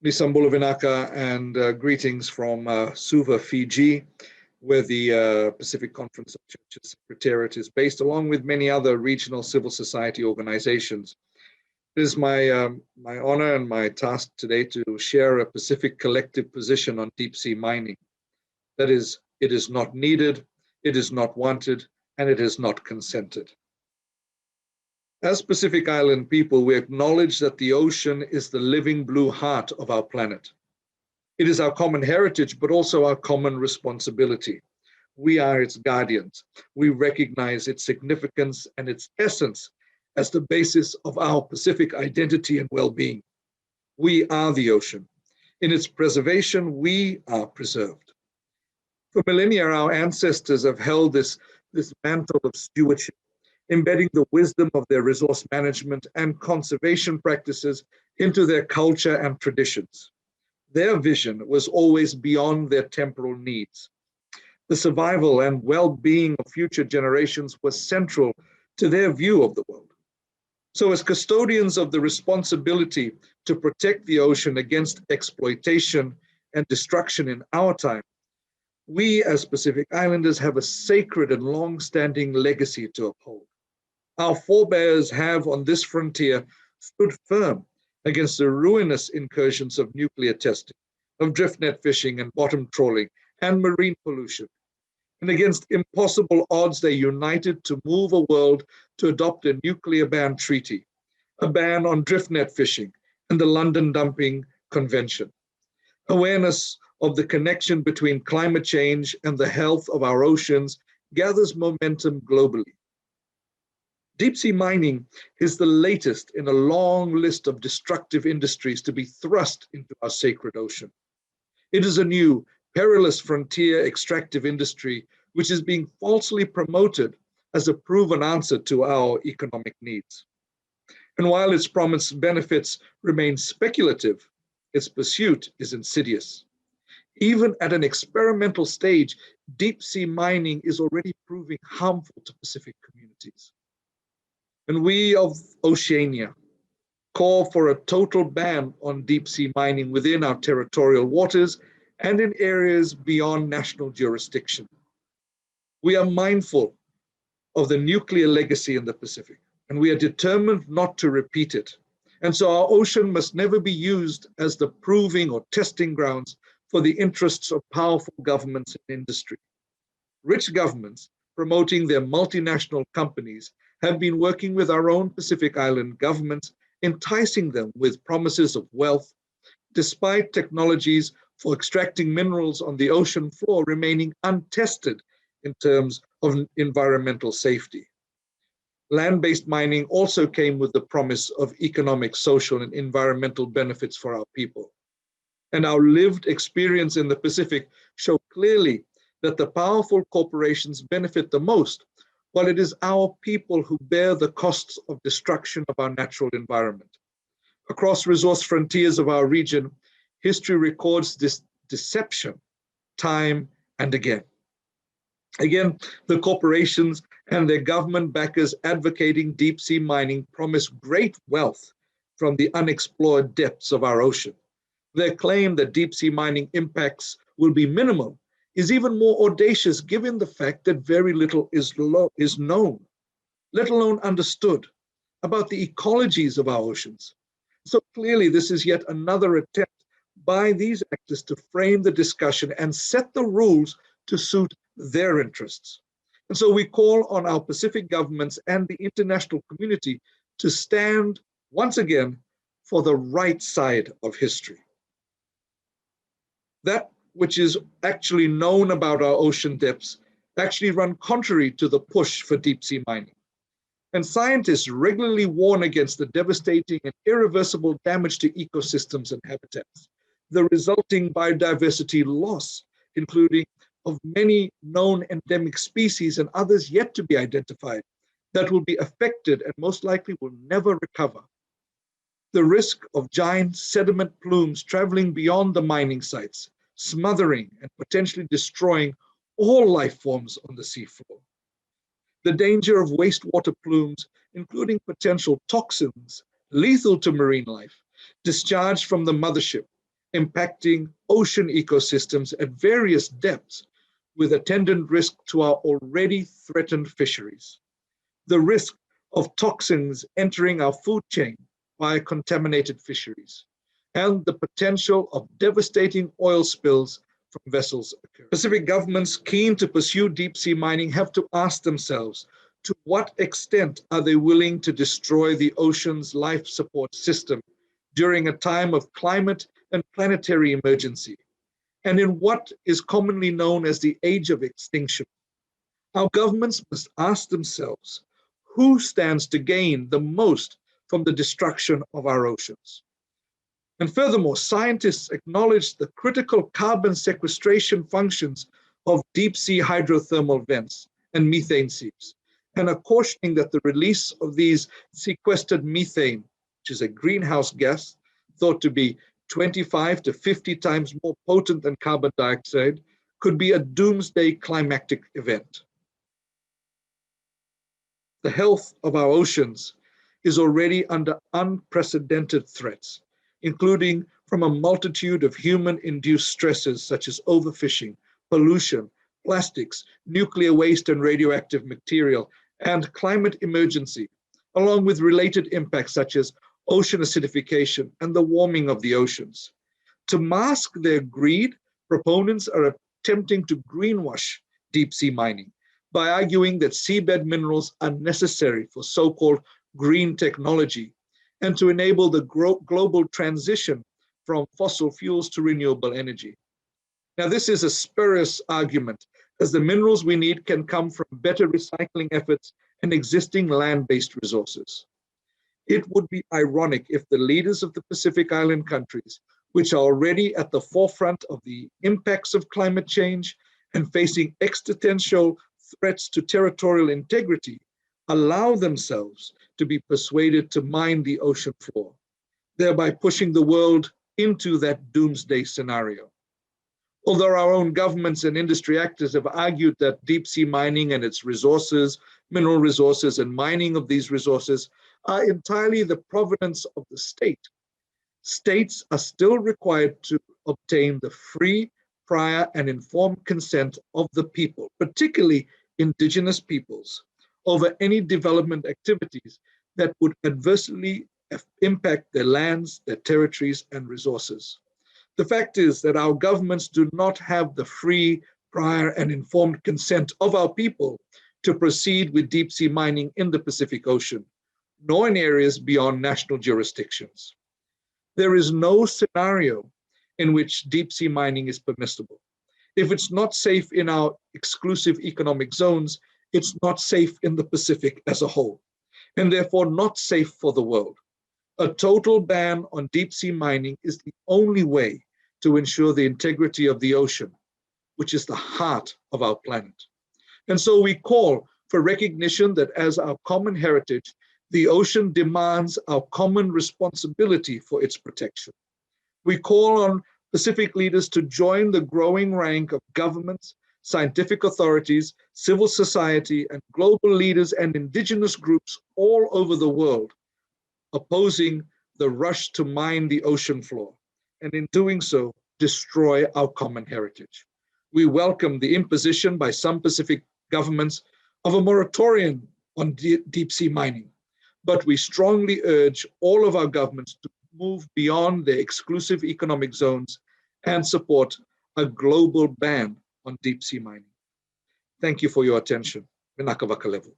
Nisambula Vinaka and greetings from Suva, Fiji, where the Pacific Conference of Churches Secretariat is based, along with many other regional civil society organizations. It is my honor and my task today to share a Pacific collective position on deep sea mining. That is, it is not needed, it is not wanted, and it is not consented. As Pacific Island people, we acknowledge that the ocean is the living blue heart of our planet. It is our common heritage, but also our common responsibility. We are its guardians. We recognize its significance and its essence as the basis of our Pacific identity and well-being. We are the ocean. In its preservation, we are preserved. For millennia, our ancestors have held this mantle of stewardship, embedding the wisdom of their resource management and conservation practices into their culture and traditions. Their vision was always beyond their temporal needs. The survival and well-being of future generations was central to their view of the world. So as custodians of the responsibility to protect the ocean against exploitation and destruction in our time, we as Pacific Islanders have a sacred and long-standing legacy to uphold. Our forebears have on this frontier stood firm against the ruinous incursions of nuclear testing, of drift net fishing and bottom trawling and marine pollution. And against impossible odds, they united to move a world to adopt a nuclear ban treaty, a ban on drift net fishing, and the London Dumping Convention. Awareness of the connection between climate change and the health of our oceans gathers momentum globally. Deep sea mining is the latest in a long list of destructive industries to be thrust into our sacred ocean. It is a new, perilous frontier extractive industry which is being falsely promoted as a proven answer to our economic needs. And while its promised benefits remain speculative, its pursuit is insidious. Even at an experimental stage, deep sea mining is already proving harmful to Pacific communities. And we of Oceania call for a total ban on deep sea mining within our territorial waters and in areas beyond national jurisdiction. We are mindful of the nuclear legacy in the Pacific, and we are determined not to repeat it. And so our ocean must never be used as the proving or testing grounds for the interests of powerful governments and industry. Rich governments promoting their multinational companies have been working with our own Pacific Island governments, enticing them with promises of wealth, despite technologies for extracting minerals on the ocean floor remaining untested in terms of environmental safety. Land-based mining also came with the promise of economic, social, and environmental benefits for our people. And our lived experience in the Pacific show clearly that the powerful corporations benefit the most, while it is our people who bear the costs of destruction of our natural environment. Across resource frontiers of our region, history records this deception time and again. Again, the corporations and their government backers advocating deep sea mining promise great wealth from the unexplored depths of our ocean. Their claim that deep sea mining impacts will be minimal is even more audacious given the fact that very little is known, let alone understood, about the ecologies of our oceans. So clearly, this is yet another attempt by these actors to frame the discussion and set the rules to suit their interests. And so we call on our Pacific governments and the international community to stand once again for the right side of history. That which is actually known about our ocean depths actually run contrary to the push for deep sea mining. And scientists regularly warn against the devastating and irreversible damage to ecosystems and habitats, the resulting biodiversity loss, including of many known endemic species and others yet to be identified, that will be affected and most likely will never recover. The risk of giant sediment plumes traveling beyond the mining sites, smothering and potentially destroying all life forms on the seafloor. The danger of wastewater plumes, including potential toxins lethal to marine life, discharged from the mothership, impacting ocean ecosystems at various depths with attendant risk to our already threatened fisheries. The risk of toxins entering our food chain via contaminated fisheries, and the potential of devastating oil spills from vessels occurring. Pacific governments keen to pursue deep sea mining have to ask themselves, to what extent are they willing to destroy the ocean's life support system during a time of climate and planetary emergency, and in what is commonly known as the age of extinction? Our governments must ask themselves, who stands to gain the most from the destruction of our oceans? And furthermore, scientists acknowledge the critical carbon sequestration functions of deep sea hydrothermal vents and methane seeps, and are cautioning that the release of these sequestered methane, which is a greenhouse gas thought to be 25 to 50 times more potent than carbon dioxide, could be a doomsday climactic event. The health of our oceans is already under unprecedented threats, including from a multitude of human-induced stresses such as overfishing, pollution, plastics, nuclear waste and radioactive material, and climate emergency, along with related impacts such as ocean acidification and the warming of the oceans. To mask their greed, proponents are attempting to greenwash deep sea mining by arguing that seabed minerals are necessary for so-called green technology and to enable the global transition from fossil fuels to renewable energy. Now, this is a spurious argument, as the minerals we need can come from better recycling efforts and existing land-based resources. It would be ironic if the leaders of the Pacific Island countries, which are already at the forefront of the impacts of climate change and facing existential threats to territorial integrity, allow themselves to be persuaded to mine the ocean floor, thereby pushing the world into that doomsday scenario. Although our own governments and industry actors have argued that deep sea mining and its resources, mineral resources and mining of these resources are entirely the provenance of the state, states are still required to obtain the free, prior, and informed consent of the people, particularly indigenous peoples, over any development activities that would adversely impact their lands, their territories, and resources. The fact is that our governments do not have the free, prior, and informed consent of our people to proceed with deep sea mining in the Pacific Ocean, nor in areas beyond national jurisdictions. There is no scenario in which deep sea mining is permissible. If it's not safe in our exclusive economic zones, it's not safe in the Pacific as a whole, and therefore not safe for the world. A total ban on deep sea mining is the only way to ensure the integrity of the ocean, which is the heart of our planet. And so we call for recognition that as our common heritage, the ocean demands our common responsibility for its protection. We call on Pacific leaders to join the growing rank of governments, scientific authorities, civil society, and global leaders and indigenous groups all over the world, opposing the rush to mine the ocean floor, and in doing so, destroy our common heritage. We welcome the imposition by some Pacific governments of a moratorium on deep sea mining, but we strongly urge all of our governments to move beyond their exclusive economic zones and support a global ban on deep sea mining. Thank you for your attention. Vinaka Vakalevu.